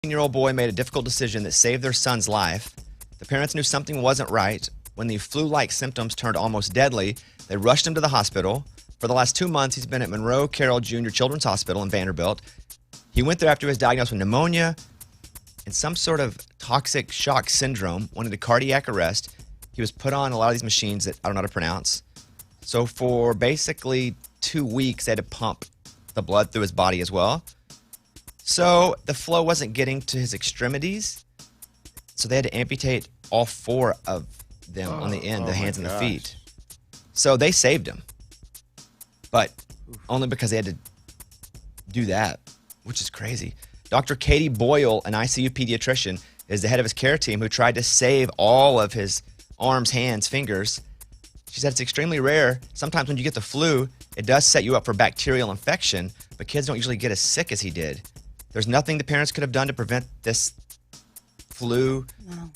17-year-old boy made a difficult decision that saved their son's life. The parents knew something wasn't right. When the flu-like symptoms turned almost deadly, they rushed him to the hospital. For the last 2 months, he's been at Monroe Carroll Jr. Children's Hospital in Vanderbilt. He went there after he was diagnosed with pneumonia and some sort of toxic shock syndrome, wanted a cardiac arrest. He was put on a lot of these machines that I don't know how to pronounce. So for basically 2 weeks, they had to pump the blood through his body as well. So the flow wasn't getting to his extremities. So they had to amputate all 4 of them on the end, the hands and the feet. So they saved him. But only because they had to do that, which is crazy. Dr. Katie Boyle, an ICU pediatrician, is the head of his care team who tried to save all of his arms, hands, fingers. She said it's extremely rare. Sometimes when you get the flu, it does set you up for bacterial infection, but kids don't usually get as sick as he did. There's nothing the parents could have done to prevent this flu. No.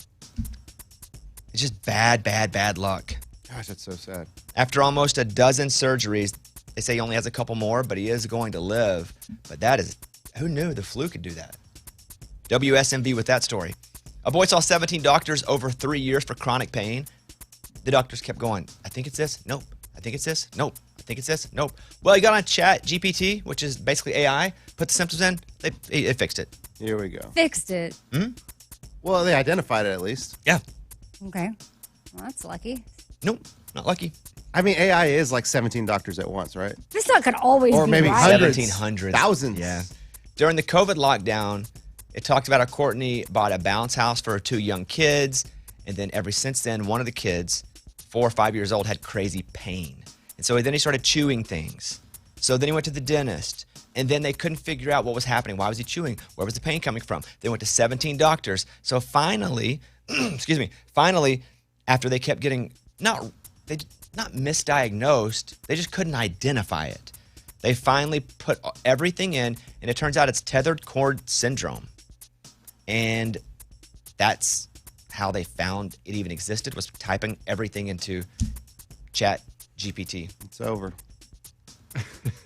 It's just bad luck. Gosh, that's so sad. After almost a dozen surgeries, they say he only has a couple more, but he is going to live. But that is, who knew the flu could do that? WSMV with that story. A boy saw 17 doctors over 3 years for chronic pain. The doctors kept going, I think it's this. Nope. I think it's this. Nope. I think it's this. Nope. Well, he got on Chat GPT, which is basically AI, put the symptoms in, it fixed it. Here we go. Fixed it. Well, they identified it at least. Yeah. Okay. Well, that's lucky. Nope. Not lucky. I mean, AI is like 17 doctors at once, right? It's not going to always Or be maybe right. hundreds. 1,700. Thousands. Yeah. During the COVID lockdown, it talked about how Courtney bought a bounce house for her 2 young kids. And then ever since then, one of the kids, 4 or 5 years old, had crazy pain. And so then he started chewing things. So then he went to the dentist. And then they couldn't figure out what was happening. Why was he chewing? Where was the pain coming from? They went to 17 doctors. So finally, finally, after they kept getting not misdiagnosed, they just couldn't identify it. They finally put everything in, and it turns out it's tethered cord syndrome. And that's how they found it even existed, was typing everything into Chat GPT. It's over.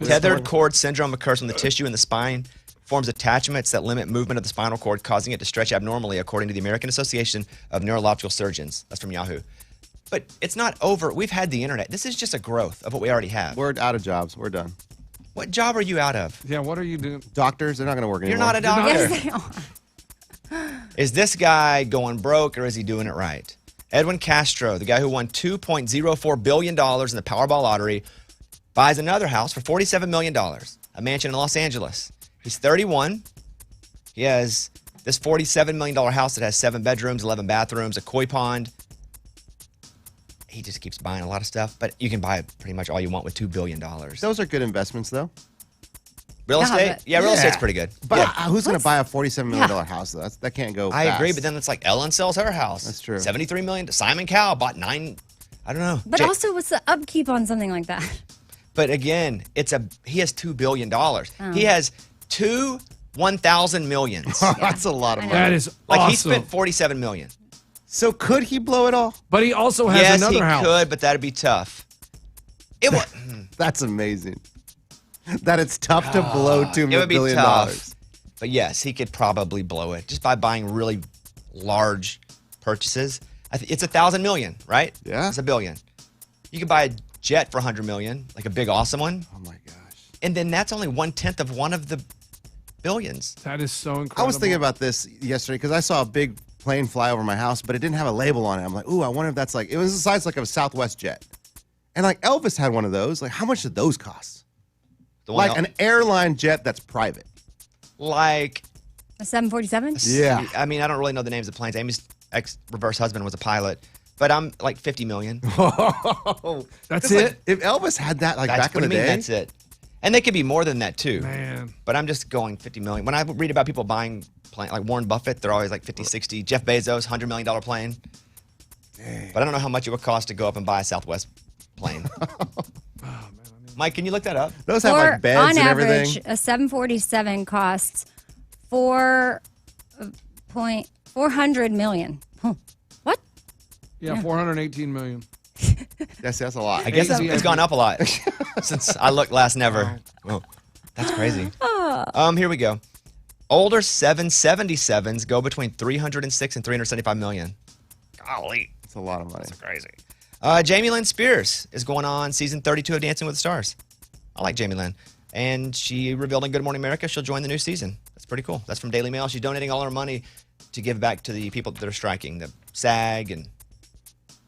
Tethered cord syndrome occurs when the tissue in the spine forms attachments that limit movement of the spinal cord, causing it to stretch abnormally, according to the American Association of Neurological Surgeons. That's from Yahoo. But it's not over. We've had the internet. This is just a growth of what we already have. We're out of jobs. We're done. What job are you out of? Yeah, what are you doing? Doctors, they're not going to work anymore. You're not a doctor. Yes, they are. Is this guy going broke or is he doing it right? Edwin Castro, the guy who won $2.04 billion in the Powerball lottery, buys another house for $47 million, a mansion in Los Angeles. He's 31. He has this $47 million house that has 7 bedrooms, 11 bathrooms, a koi pond. He just keeps buying a lot of stuff, but you can buy pretty much all you want with $2 billion. Those are good investments, though. Real estate? Yeah, real estate's pretty good. But Yeah. who's going to buy a $47 million house, though? That can't go I fast. agree, but then it's like Ellen sells her house. That's true. $73 million. Simon Cowell bought 9. I don't know. But also, what's the upkeep on something like that? But again, he has $2 billion. He has 2 1,000 millions. That's a lot of money. That is Like awesome. he spent $47 million. So could he blow it all? But he also has Yes, another he house. could, but that'd be tough. It would. That's amazing. That it's tough to blow $2 It would be billion. tough. But yes, he could probably blow it just by buying really large purchases. It's 1,000 million, right? Yeah. It's $1 billion. You could buy a jet for $100 million, like a big awesome one, Oh my gosh. and then that's only 1/10 of one of the billions. That is so incredible. I was thinking about this yesterday because I saw a big plane fly over my house, but it didn't have a label on it. I'm like, ooh, I wonder if that's like, it was the size like of a Southwest jet. And like Elvis had one of those. Like, how much did those cost? The one Like an airline jet that's private. like A 747? Yeah. I mean, I don't really know the names of planes. Amy's ex-reverse husband was a pilot, but I'm like 50 million. That's It's it? like, if Elvis had that like That's back in what the I mean. day. That's it. And they could be more than that too. Man. But I'm just going 50 million. When I read about people buying plane, like Warren Buffett, they're always like 50, 60. Jeff Bezos, $100 million plane. But I don't know how much it would cost to go up and buy a Southwest plane. Mike, can you look that up? Those have like beds on and average, everything. a 747 costs $400 million. Huh. What? Yeah, 418 million. That's a lot. I guess it's gone up a lot since I looked last never. Oh, that's crazy. Here we go. Older 777s go between 306 and 375 million. Golly. It's a lot of money. That's crazy. Jamie Lynn Spears is going on season 32 of Dancing with the Stars. I like Jamie Lynn. And she revealed in Good Morning America she'll join the new season. That's pretty cool. That's from Daily Mail. She's donating all her money to give back to the people that are striking, the SAG and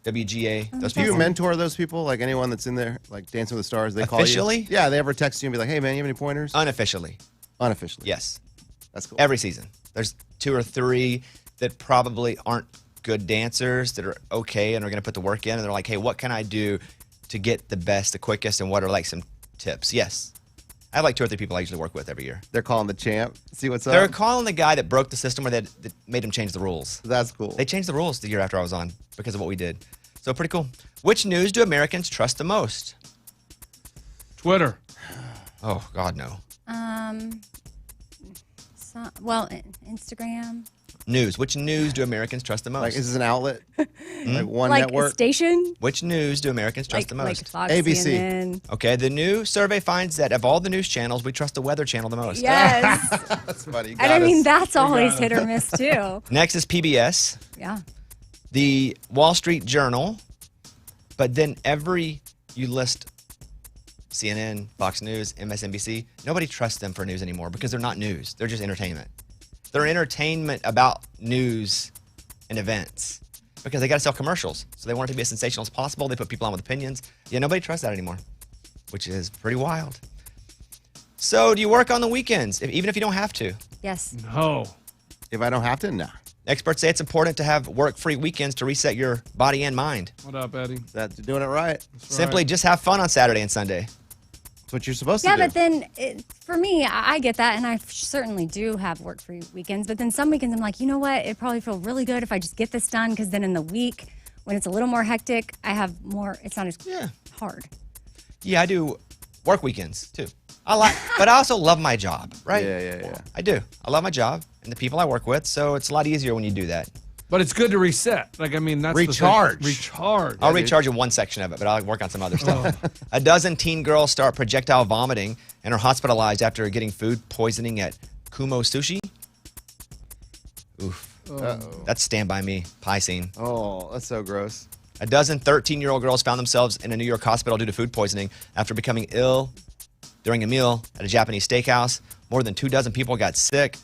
WGA. Those Do you people. mentor those people? Like anyone that's in there, like Dancing with the Stars, they call you? Officially? Yeah, they ever text you and be like, hey, man, you have any pointers? Unofficially. Unofficially. Yes. That's cool. Every season. There's 2 or 3 that probably aren't good dancers that are okay and are going to put the work in. And they're like, hey, what can I do to get the best, the quickest, and what are like some tips? Yes. I have like 2 or 3 people I usually work with every year. They're calling the champ. See what's They're up? calling the guy that broke the system where that made him change the rules. That's cool. They changed the rules the year after I was on because of what we did. So pretty cool. Which news do Americans trust the most? Twitter. Oh, God, no. Instagram. News. Which news do Americans trust the most? Like, is this an outlet? Like one Like a network? station. Which news do Americans trust the Like most? Fox, ABC. CNN. Okay, the new survey finds that of all the news channels, we trust the Weather Channel the most. Yes. That's funny. And I mean, Got us. that's always hit or miss, too. Next is PBS, Yeah. the Wall Street Journal, but then you list CNN, Fox News, MSNBC, nobody trusts them for news anymore because they're not news. They're just entertainment. They're entertainment about news and events because they got to sell commercials. So they want it to be as sensational as possible. They put people on with opinions. Yeah, nobody trusts that anymore, which is pretty wild. So do you work on the weekends, even if you don't have to? Yes. No. If I don't have to, nah. Experts say it's important to have work-free weekends to reset your body and mind. What up, Eddie? That's doing it right. Simply just have fun on Saturday and Sunday. That's what you're supposed Yeah, to do. but then for me, I get that, and I certainly do have work-free weekends. But then some weekends, I'm like, you know what? It'd probably feel really good if I just get this done, because then in the week, when it's a little more hectic, I have more. It's not as hard. Yeah, I do work weekends too. But I also love my job, right? Yeah. I do. I love my job and the people I work with, so it's a lot easier when you do that. But it's good to reset. Like, I mean, that's Recharge. The thing. Recharge. I'll recharge in one section of it, but I'll work on some other stuff. A dozen teen girls start projectile vomiting and are hospitalized after getting food poisoning at Kumo Sushi. Oof. That's Stand By Me pie scene. Oh, that's so gross. A dozen 13-year-old girls found themselves in a New York hospital due to food poisoning after becoming ill during a meal at a Japanese steakhouse. More than 24 people got sick.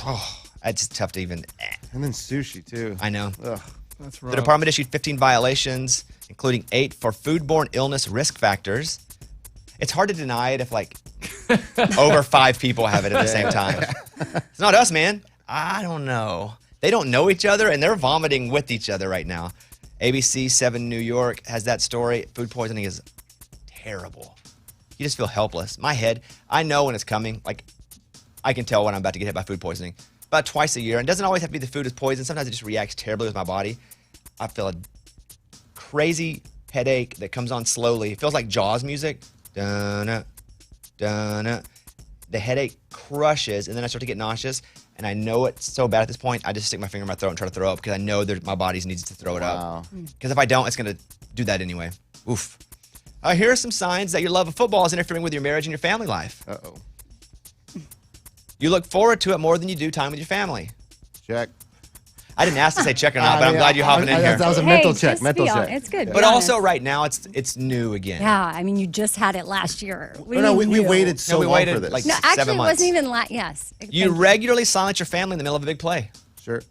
Oh, that's tough to even. And then sushi, too. I know. Ugh. That's right. The department issued 15 violations, including 8 for foodborne illness risk factors. It's hard to deny it if, like, over 5 people have it at the same time. It's not us, man. I don't know. They don't know each other, and they're vomiting with each other right now. ABC 7 New York has that story. Food poisoning is terrible. You just feel helpless. My head, I know when it's coming. Like, I can tell when I'm about to get hit by food poisoning. About twice a year. And it doesn't always have to be the food is poisoned. Sometimes it just reacts terribly with my body. I feel a crazy headache that comes on slowly. It feels like Jaws music. Dun-na, dun-na. The headache crushes, and then I start to get nauseous. And I know it's so bad at this point, I just stick my finger in my throat and try to throw up because I know my body needs to throw it up. Because if I don't, it's going to do that anyway. Oof. Here are some signs that your love of football is interfering with your marriage and your family life. Uh-oh. You look forward to it more than you do time with your family. Check. I didn't ask to say check or not, but I'm glad you're hopping in here. That was a Hey, mental just check. Mental be check. honest. It's good. But be also honest. right now, it's new again. Yeah, I mean, you just had it last year. What do you No, mean we new? waited so we long waited, for this. like, No, 7 actually, it months. wasn't even yes. You regularly silence your family in the middle of a big play. Sure.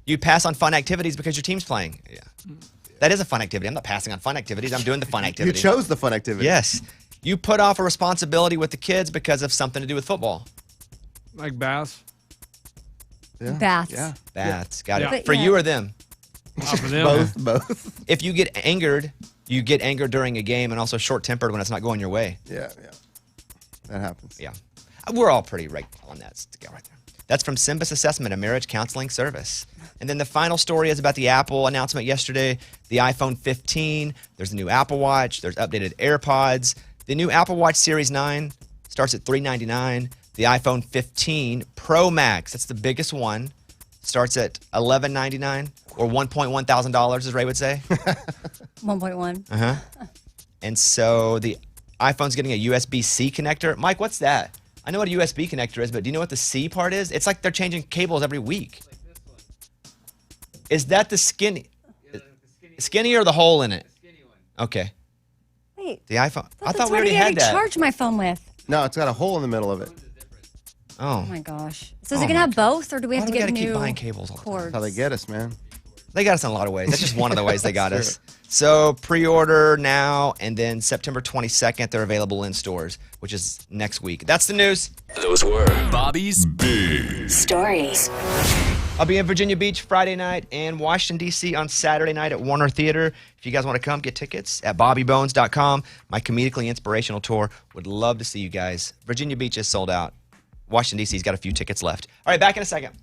You pass on fun activities because your team's playing. Yeah. That is a fun activity. I'm not passing on fun activities. I'm doing the fun You activity. chose the fun activity. Yes. You put off a responsibility with the kids because of something to do with football. Like bass. Yeah. Baths. Yeah. That's got Yeah. it. For Yeah. you or them. For them. Both. If you get angered, you get angered during a game and also short-tempered when it's not going your way. Yeah. That happens. Yeah. We're all pretty right on that scale right there. That's from Symbis Assessment, a marriage counseling service. And then the final story is about the Apple announcement yesterday, the iPhone 15. There's the new Apple Watch. There's updated AirPods. The new Apple Watch Series 9 starts at $399. The iPhone 15 Pro Max, that's the biggest one, starts at $1,199 or $1,100, as Ray would say. 1.1. And so the iPhone's getting a USB-C connector. Mike, what's that? I know what a USB connector is, but do you know what the C part is? It's like they're changing cables every week. Is that the skinny or the hole in it? Okay. Wait. The iPhone. I That's thought we what already had that. charge my phone with. No, it's got a hole in the middle of it. Oh. Oh my gosh. So is it gonna have both, or do we have to get new keep buying cables all the time? cords? That's how they get us, man. They got us in a lot of ways. That's just one of the ways they got us. So pre-order now, and then September 22nd, they're available in stores, which is next week. That's the news. Those were Bobby's Big Stories. I'll be in Virginia Beach Friday night and Washington, D.C. on Saturday night at Warner Theater. If you guys want to come, get tickets at bobbybones.com. My comedically inspirational tour. Would love to see you guys. Virginia Beach is sold out. Washington, D.C.'s got a few tickets left. All right, back in a second.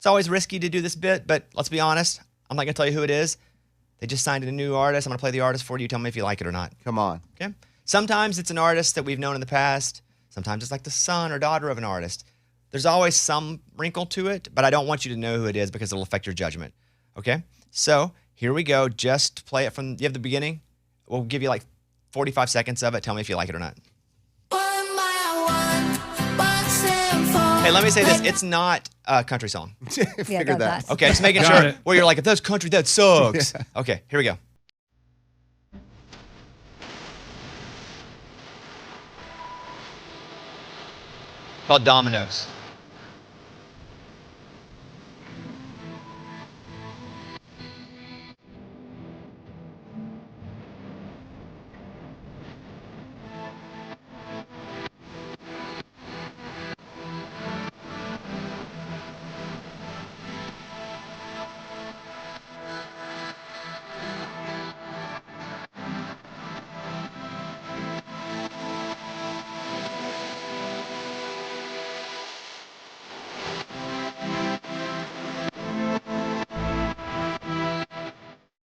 It's always risky to do this bit, but let's be honest. I'm not going to tell you who it is. They just signed a new artist. I'm going to play the artist for you. Tell me if you like it or not. Come on. Okay? Sometimes it's an artist that we've known in the past. Sometimes it's like the son or daughter of an artist. There's always some wrinkle to it, but I don't want you to know who it is because it'll affect your judgment. Okay? So here we go. Just play it from, you have the beginning? We'll give you like 45 seconds of it. Tell me if you like it or not. Hey, let me say this. It's not a country song. Figured got that. that. Okay, just making Got sure. it. Where you're like, if that's country, that sucks. Okay, here we go. Called Dominoes.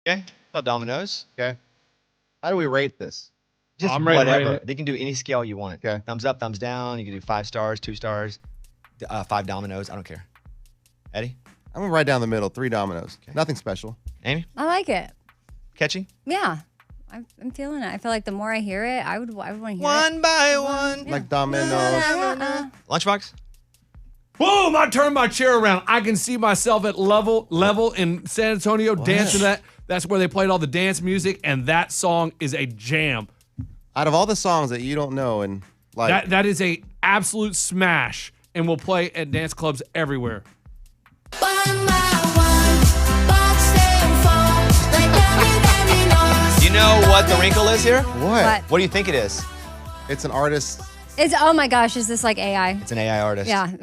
Okay, called Dominoes. Okay. How do we rate this? Just I'm ready to rate whatever. it. They can do any scale you want. Okay. Thumbs up, thumbs down. You can do 5 stars, 2 stars, 5 dominoes. I don't care. Eddie? I'm right down the middle. 3 dominoes. Nothing special. Amy? I like it. Catchy? Yeah. I'm feeling it. I feel like the more I hear it, I would want to hear it. One by one. Like dominoes. Lunchbox? Boom! I turned my chair around. I can see myself at level in San Antonio dancing that. That's where they played all the dance music, and that song is a jam. Out of all the songs that you don't know and like, That is a absolute smash, and will play at dance clubs everywhere. You know what the wrinkle is here? what? What do you think it is? It's an artist. Oh my gosh, is this like AI? It's an AI artist. Yeah. Yep.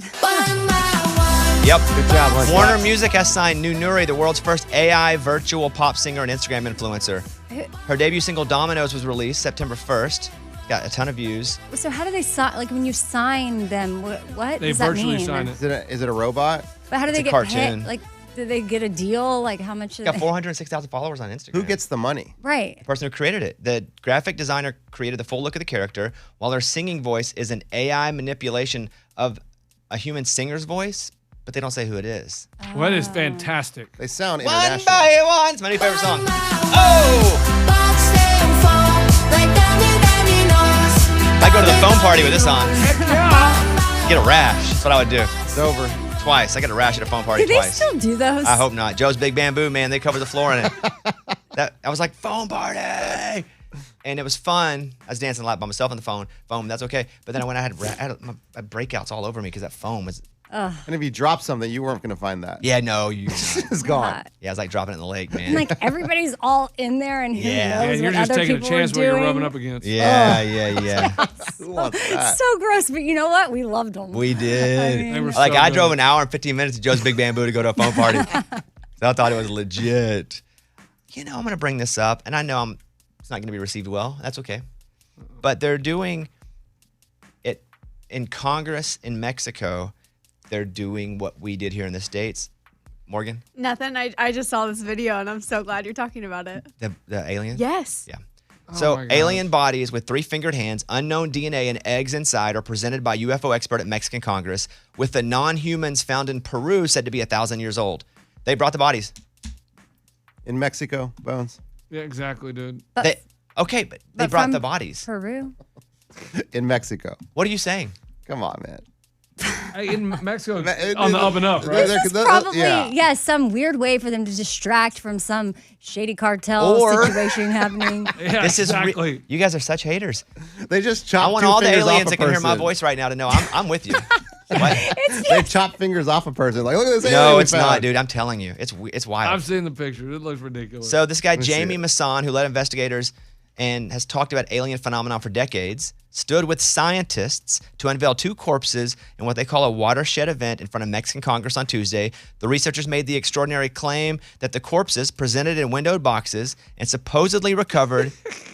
Good job, Lunchbox. Warner Music has signed Nuri, the world's first AI virtual pop singer and Instagram influencer. Her debut single Dominoes was released September 1st. Got a ton of views. So how do they sign? Like when you sign them, what They does that virtually mean? sign it. Is it a robot? But how do they It's a get paid? cartoon. Like, do they get a deal? Like how much? Got 406,000 followers on Instagram. Who gets the money? Right. The person who created it. The graphic designer created the full look of the character, while her singing voice is an AI manipulation of a human singer's voice, but they don't say who it is. Well, that is fantastic. They sound One international. by one. It's my new favorite song. Oh! I go to the phone party with this on. Get a rash. That's what I would do. It's over. Twice. I got a rash at a phone party Do they twice. still do those? I hope not. Joe's Big Bamboo, man, they covered the floor in it. I was like, phone party. And it was fun. I was dancing a lot by myself on the phone. Foam, that's okay. But then I had my breakouts all over me because that foam was, And if you drop something, you weren't going to find that. yeah, no, you. It's gone. Yeah, I was like dropping it in the lake, man. Like everybody's all in there, and who Yeah. knows And you're what just other taking a people chance are what you're doing. rubbing up against. Yeah. Who wants that? So gross, but you know what? We loved them. We did. mean- They were Like so I good. drove an hour and 15 minutes to Joe's Big Bamboo to go to a phone party. So I thought it was legit. You know, I'm going to bring this up, and I know it's not going to be received well. That's okay. But they're doing it in Congress in Mexico. They're doing what we did here in the States. Morgan, Nothing. I just saw this video and I'm so glad you're talking about it. the alien? Yes. Yeah. Oh So my gosh. alien bodies with 3-fingered hands, unknown DNA, and eggs inside are presented by UFO expert at Mexican Congress, with the non-humans found in Peru said to be 1,000 years old. They brought the bodies. In Mexico, Bones. Yeah, exactly, dude. But, They but brought from the bodies. Peru. In Mexico. What are you saying? Come on, man. Hey, in Mexico, it's on the up and up, right? This is probably some weird way for them to distract from some shady cartel Or- situation happening. Yeah, This is exactly. you guys are such haters. They just chop I want two all the fingers aliens off a that can hear my person. voice right now to know I'm with you. What? They chop fingers off a person. Like, look at this alien No, we it's not, found. dude. I'm telling you, it's wild. I've seen the picture. It looks ridiculous. So this guy me see Jamie it. Masson, who led investigators and has talked about alien phenomenon for decades, stood with scientists to unveil 2 corpses in what they call a watershed event in front of Mexican Congress on Tuesday. The researchers made the extraordinary claim that the corpses, presented in windowed boxes and supposedly recovered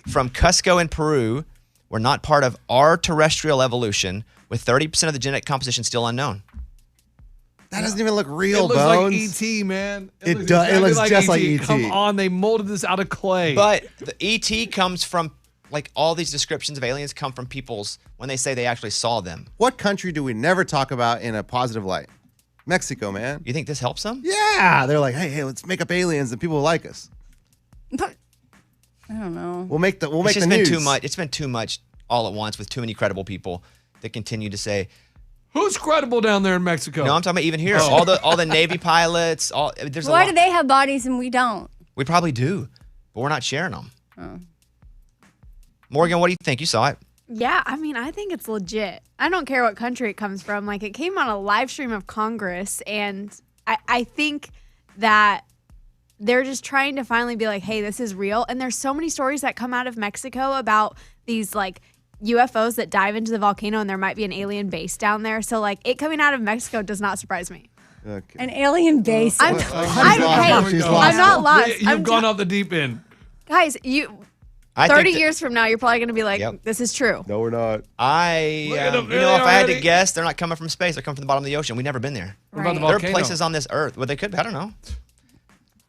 from Cusco in Peru, were not part of our terrestrial evolution, with 30% of the genetic composition still unknown. That doesn't even look It real, looks Bones. like E.T., man. It does. It looks just like E.T. Come on, they molded this out of clay. But the ET comes from, like, all these descriptions of aliens come from people's, when they say they actually saw them. What country do we never talk about in a positive light? Mexico, man. You think this helps them? Yeah. They're like, hey, let's make up aliens and people will like us. But I don't know. We'll make the It's just news. been too much. It's been too much all at once with too many credible people that continue to say, Who's credible down there in Mexico? no, I'm talking about even here. All the Navy pilots, there's a Why lot. do they have bodies and we don't? We probably do, but we're not sharing them. Oh. Morgan, what do you think? You saw it. Yeah, I mean, I think it's legit. I don't care what country it comes from. Like, it came on a live stream of Congress, and I think that they're just trying to finally be like, hey, this is real. And there's so many stories that come out of Mexico about these, like, UFOs that dive into the volcano, and there might be an alien base down there. So, like, it coming out of Mexico does not surprise me. Okay. An alien base. I'm She's not lost. You've I'm gone off the deep end. Guys, I 30 think that- years from now, you're probably going to be like, Yep. this is true. No, we're not. Look at them. You There know, they if are I had already. to guess, they're not coming from space. They're coming from the bottom of the ocean. We've never been there. What about the Right. There are volcano? places on this earth where they could be. I don't know.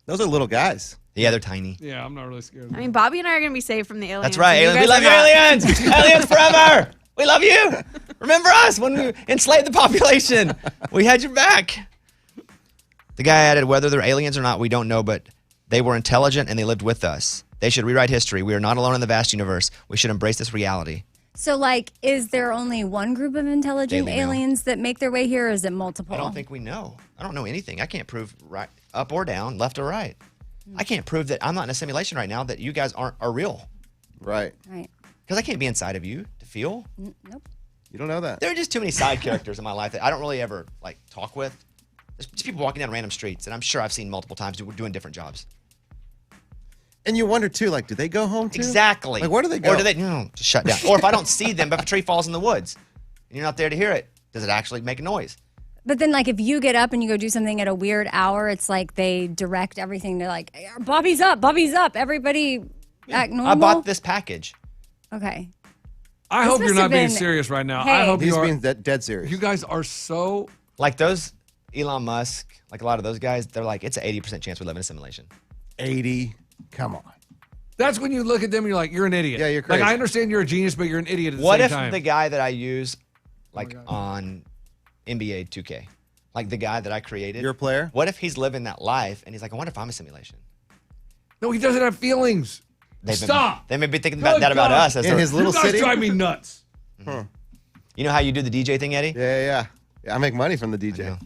Those are little guys. Yeah, they're tiny. Yeah, I'm not really scared. I mean, Bobby and I are going to be saved from the aliens. That's right. and Aliens. We love you, guys are not. aliens. Aliens forever. We love you. Remember us when we enslaved the population? We had your back. The guy added, whether they're aliens or not, we don't know, but they were intelligent and they lived with us. They should rewrite history. We are not alone in the vast universe. We should embrace this reality. So, like, is there only one group of intelligent Daily Mail. aliens that make their way here, or is it multiple? I don't think we know. I don't know anything. I can't prove right, up or down, left or right. I can't prove that I'm not in a simulation right now that you guys are real. Right. Right. Because I can't be inside of you to feel. Nope. You don't know that. There are just too many side characters in my life that I don't really ever like talk with. There's just people walking down random streets that I'm sure I've seen multiple times doing different jobs. And you wonder too, like, do they go home too? Exactly. Like, where do they go? Or do they just shut down? Or if I don't see them, but if a tree falls in the woods and you're not there to hear it, does it actually make a noise? But then, like, if you get up and you go do something at a weird hour, it's like they direct everything to, like, Bobby's up, everybody act normal. I bought this package. Okay. I This hope you're must not have being been- serious right now. Hey. I hope He's you are. being dead serious. You guys are so. Like those Elon Musk, like a lot of those guys, they're like, it's an 80% chance we live in a simulation. 80. Come on. That's when you look at them and you're like, you're an idiot. Yeah, you're crazy. Like, I understand you're a genius, but you're an idiot at the What same if time. the guy that I use, like on NBA 2K, like the guy that I created, You're a player? What if he's living that life and he's like, I wonder if I'm a simulation? No, he doesn't have feelings. Stop. They may be thinking about Good that about God. us. As In they're- his little You guys city? drive me nuts. you know how you do the DJ thing, Eddie? Yeah. I make money from the I DJ. know.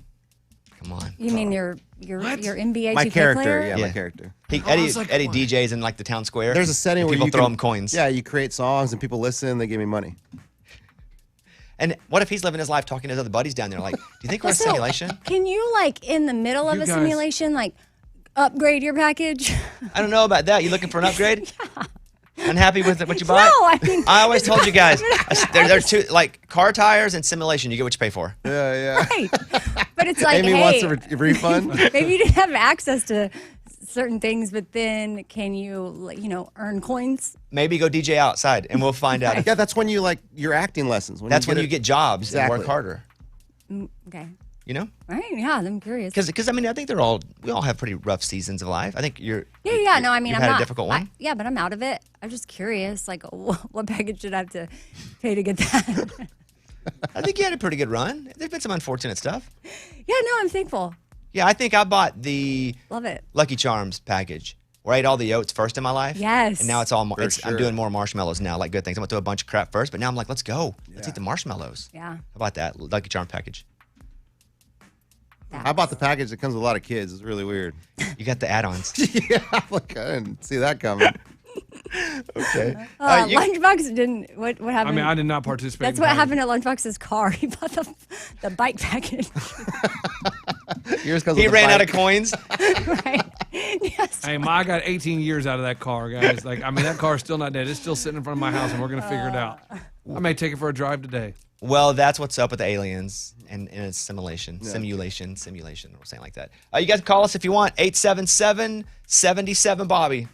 Come on. You mean your What? NBA My 2K character, player? yeah, Yeah. my character. Eddie was like, what? DJs in like the town square. There's a setting and where people you throw can, him coins. Yeah, you create songs and people listen. They give me money. And what if he's living his life talking to his other buddies down there? Like, do you think we're a So, simulation? Can you, like, in the middle of You a guys- simulation, like, upgrade your package? I don't know about that. You looking for an upgrade? Unhappy with what you bought? No, I mean- I always told you guys, there are two, like car tires and simulation. You get what you pay for. Yeah. Right. But it's like, Amy hey, wants a refund. maybe you didn't have access to certain things, but then can you, like, earn coins? Maybe go DJ outside and we'll find out. If, Yeah, that's when you like your acting lessons. that's when you get jobs Exactly. and work harder. Okay. You know? All right. Yeah, I'm curious. Because I mean, I think we all have pretty rough seasons of life. I think Yeah. No, I mean, you've I'm had not. a difficult one. Yeah, but I'm out of it. I'm just curious. Like, what package should I have to pay to get that? I think you had a pretty good run. There's been some unfortunate stuff. Yeah. No, I'm thankful. Yeah, I think I bought the Love it. Lucky Charms package where I ate all the oats first in my life. Yes. And now it's all, I'm sure. doing more marshmallows now, like good things. I'm going to do a bunch of crap first, but now I'm like, let's go. Let's eat the marshmallows. Yeah. How about that? Lucky Charm package. I bought the package that comes with a lot of kids. It's really weird. You got the add-ons. Yeah, like I didn't see that coming. Okay. Lunchbox didn't. What I happened? mean, I did not participate. That's in what that. happened at Lunchbox's car. He bought the bike package. Yours comes He with a ran out bike. of coins. Right. Yes. Hey, I got 18 years out of that car, guys. Like, I mean, that car's still not dead. It's still sitting in front of my house, and we're gonna figure it out. I may take it for a drive today. Well, that's what's up with the aliens and it's simulation. Simulation. We're saying like that. You guys can call us if you want. 877-77-BOBBY.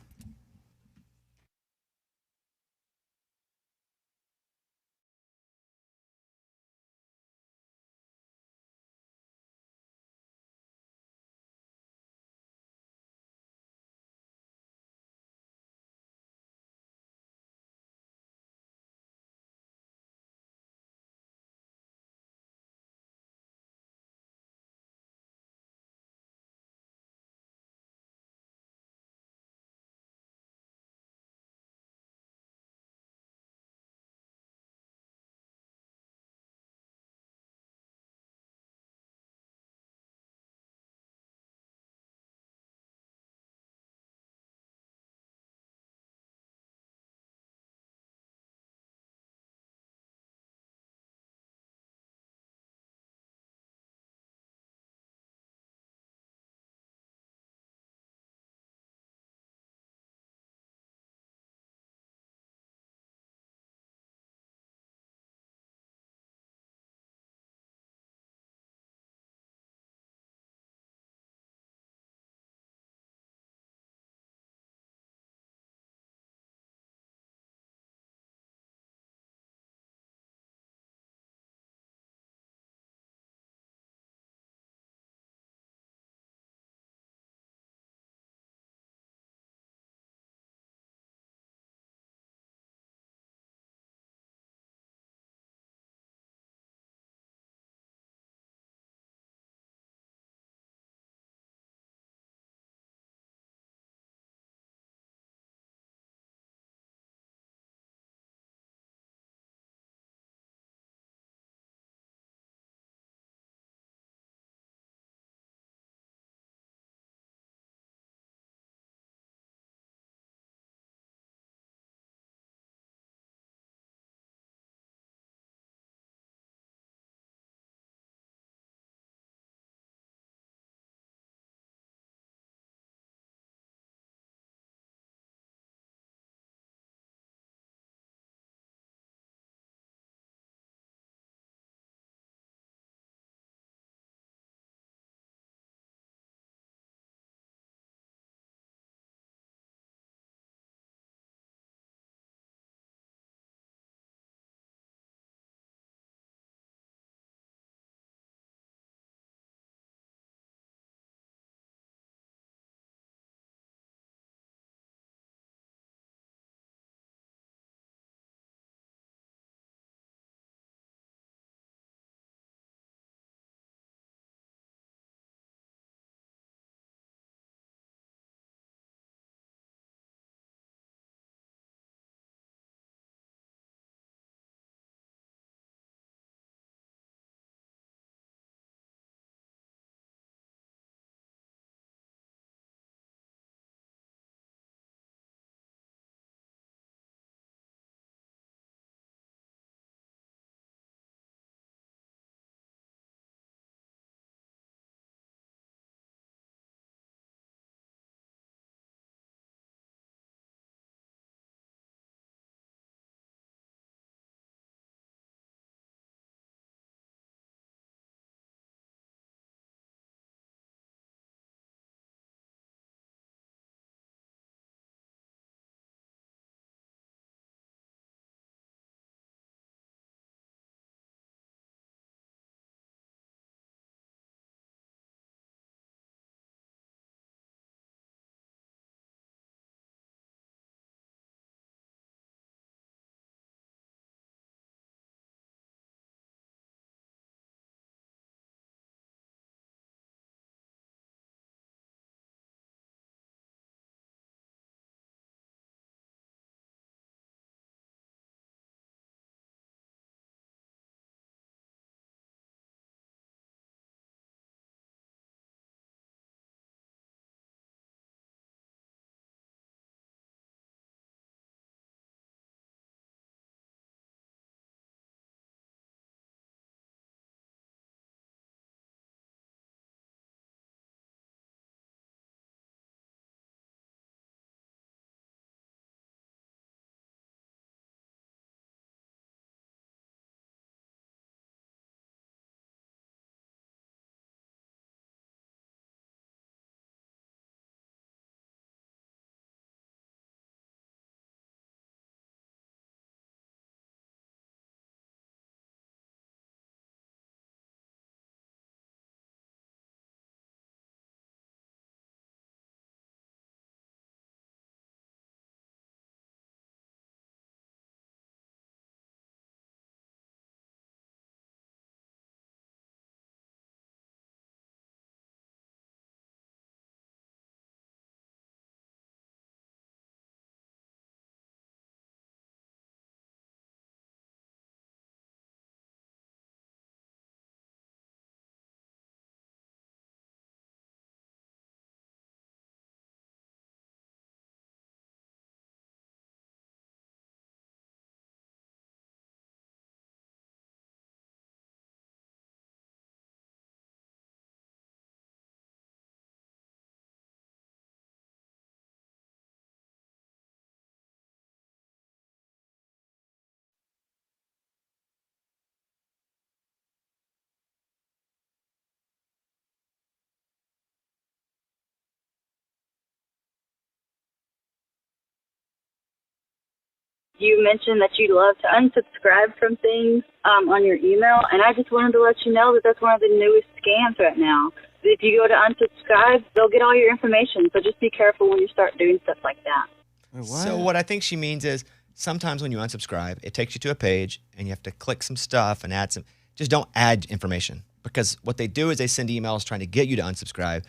you mentioned that you love to unsubscribe from things on your email, and I just wanted to let you know that that's one of the newest scams right now. If you go to unsubscribe, they'll get all your information, so just be careful when you start doing stuff like that. What? So what I think she means is sometimes when you unsubscribe, it takes you to a page and you have to click some stuff and add some. Just don't add information, because what they do is they send emails trying to get you to unsubscribe,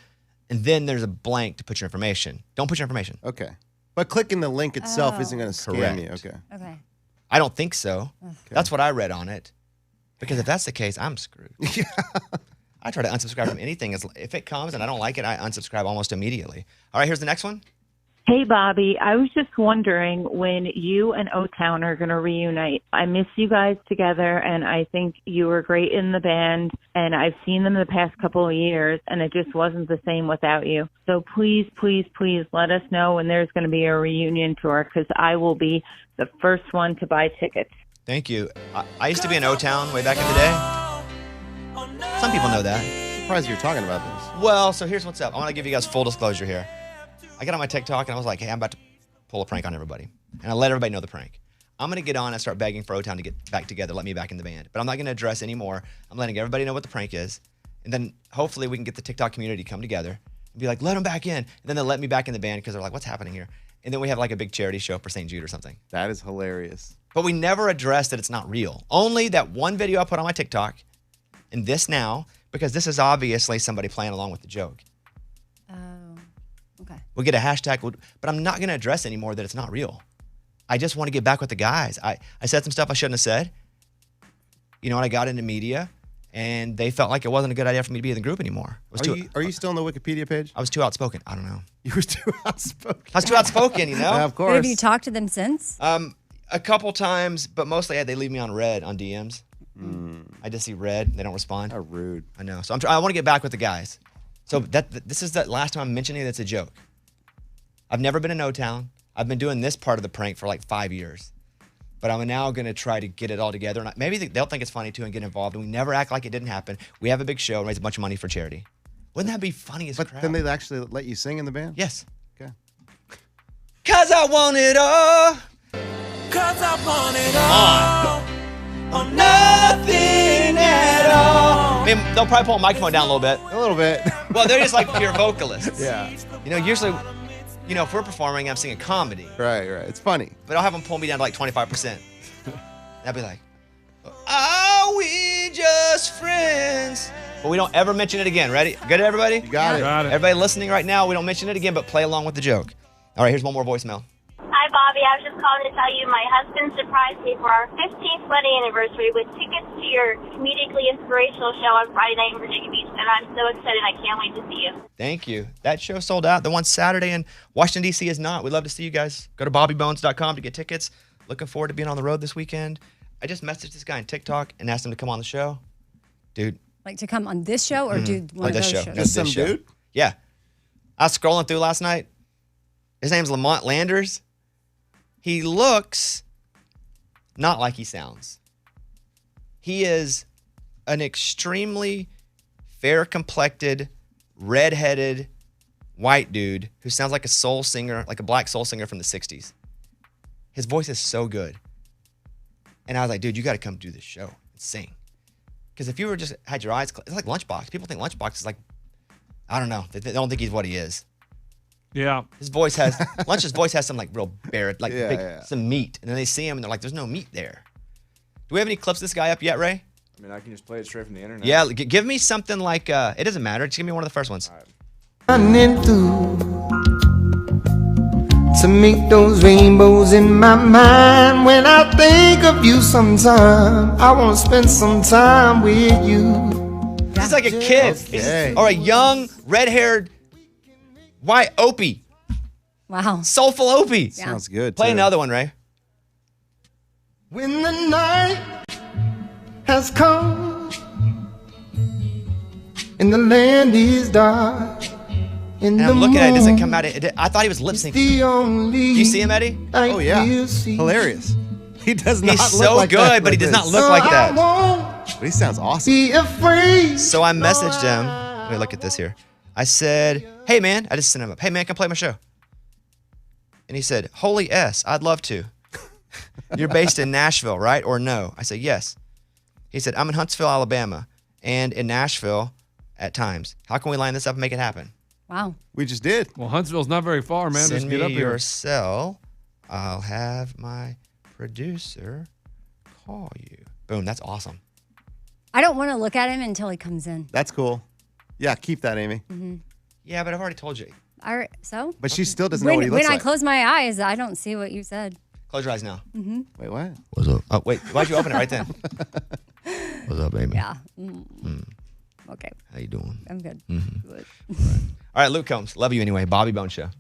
and then there's a blank to put your information. Don't put your information. Okay. But clicking the link itself isn't going to scam Correct. you. Okay. Okay. I don't think so. That's what I read on it. Because if that's the case, I'm screwed. I try to unsubscribe from anything. If it comes and I don't like it, I unsubscribe almost immediately. All right, here's the next one. Hey, Bobby. I was just wondering when you and O-Town are going to reunite. I miss you guys together, and I think you were great in the band, and I've seen them the past couple of years, and it just wasn't the same without you. So please, please, please let us know when there's going to be a reunion tour, because I will be the first one to buy tickets. Thank you. I used to be in O-Town way back in the day. Some people know that. I'm surprised you're talking about this. Well, so here's what's up. I want to give you guys full disclosure here. I got on my TikTok and I was like, hey, I'm about to pull a prank on everybody. And I let everybody know the prank. I'm going to get on and start begging for O-Town to get back together, let me back in the band. But I'm not going to address anymore. I'm letting everybody know what the prank is. And then hopefully we can get the TikTok community to come together and be like, let them back in. And then they'll let me back in the band because they're like, what's happening here? And then we have like a big charity show for St. Jude or something. That is hilarious. But we never addressed that it's not real. Only that one video I put on my TikTok and this now, because this is obviously somebody playing along with the joke. Okay. We'll get a hashtag, but I'm not going to address anymore that it's not real. I just want to get back with the guys. I said some stuff I shouldn't have said. You know, and I got into media, and they felt like it wasn't a good idea for me to be in the group anymore. Are you still on the Wikipedia page? I was too outspoken. I don't know. You were too outspoken. I was too outspoken, you know? Yeah, of But course. have you talked to them since? A couple times, but mostly they leave me on red on DMs. I just see red. They don't respond. How rude. I know. So I want to get back with the guys. So this is the last time I'm mentioning that's a joke. I've never been in O-Town. I've been doing this part of the prank for like 5 years. But I'm now going to try to get it all together. And maybe they'll think it's funny too and get involved. And we never act like it didn't happen. We have a big show and raise a bunch of money for charity. Wouldn't that be funny as crap? But then they actually let you sing in the band? Yes. Okay. 'Cause I want it all. 'Cause I want it all. Or nothing at all. I mean, they'll probably pull a microphone down a little bit. A little bit. Well, they're just like pure vocalists. Yeah. You know, usually, if we're performing, I'm singing comedy. Right. It's funny. But I'll have them pull me down to like 25%. I'll be like, are we just friends? But we don't ever mention it again. Ready? Good, everybody? You got it. Everybody listening right now, we don't mention it again, but play along with the joke. All right, here's one more voicemail. Hi, Bobby. I was just calling to tell you my husband surprised me for our 15th wedding anniversary with tickets to your comedically inspirational show on Friday night in Virginia Beach, and I'm so excited. I can't wait to see you. Thank you. That show sold out. The one Saturday in Washington, D.C. is not. We'd love to see you guys. Go to bobbybones.com to get tickets. Looking forward to being on the road this weekend. I just messaged this guy on TikTok and asked him to come on the show. Dude. Like to come on this show or do one of this those show. shows? No, this show. Dude? Yeah. I was scrolling through last night. His name's Lamont Landers. He looks not like he sounds. He is an extremely fair-complected, red-headed, white dude who sounds like a soul singer, like a black soul singer from the 60s. His voice is so good. And I was like, dude, you got to come do this show and sing. Because if you were just had your eyes closed, it's like Lunchbox. People think Lunchbox is like, I don't know. They don't think he's what he is. Yeah. His voice has, Lunch's voice has some like real like Yeah. some meat. And then they see him and they're like, there's no meat there. Do we have any clips of this guy up yet, Ray? I mean, I can just play it straight from the internet. Yeah, give me something like, it doesn't matter. Just give me one of the first ones. Running through to make those rainbows in my mind. When I think of you sometime, I want to spend some time with you. He's like a kid. Okay. Or a young, red-haired, white Opie. Wow. Soulful Opie. Yeah. Sounds good. Play too. another one, Ray. When the night has come and the land is dark and And I'm looking at it, it doesn't come out. I thought he was lip syncing. the only Do you see him, Eddie? Oh, yeah. Hilarious. He does not He's look so like good, that, but he like does not this. look like that. But he sounds awesome. Be afraid. So I messaged him. Let me look at this here. I said, hey, man. I just sent him up. Hey, man, come play my show. And he said, holy S, I'd love to. You're based in Nashville, right? Or no? I said, yes. He said, I'm in Huntsville, Alabama, and in Nashville at times. How can we line this up and make it happen? Wow. We just did. Well, Huntsville's not very far, man. Send Just get me up your here. cell. I'll have my producer call you. Boom, that's awesome. I don't want to look at him until he comes in. That's cool. Yeah, keep that, Amy. Yeah, but I've already told you. So? But she still doesn't know what he looks When I like. close my eyes, I don't see what you said. Close your eyes now. Wait, what? What's up? Oh, wait. Why'd you open it right then? What's up, baby? Yeah. Okay. How you doing? I'm good. All right, Luke Combs. Love you anyway. Bobby Bone Show.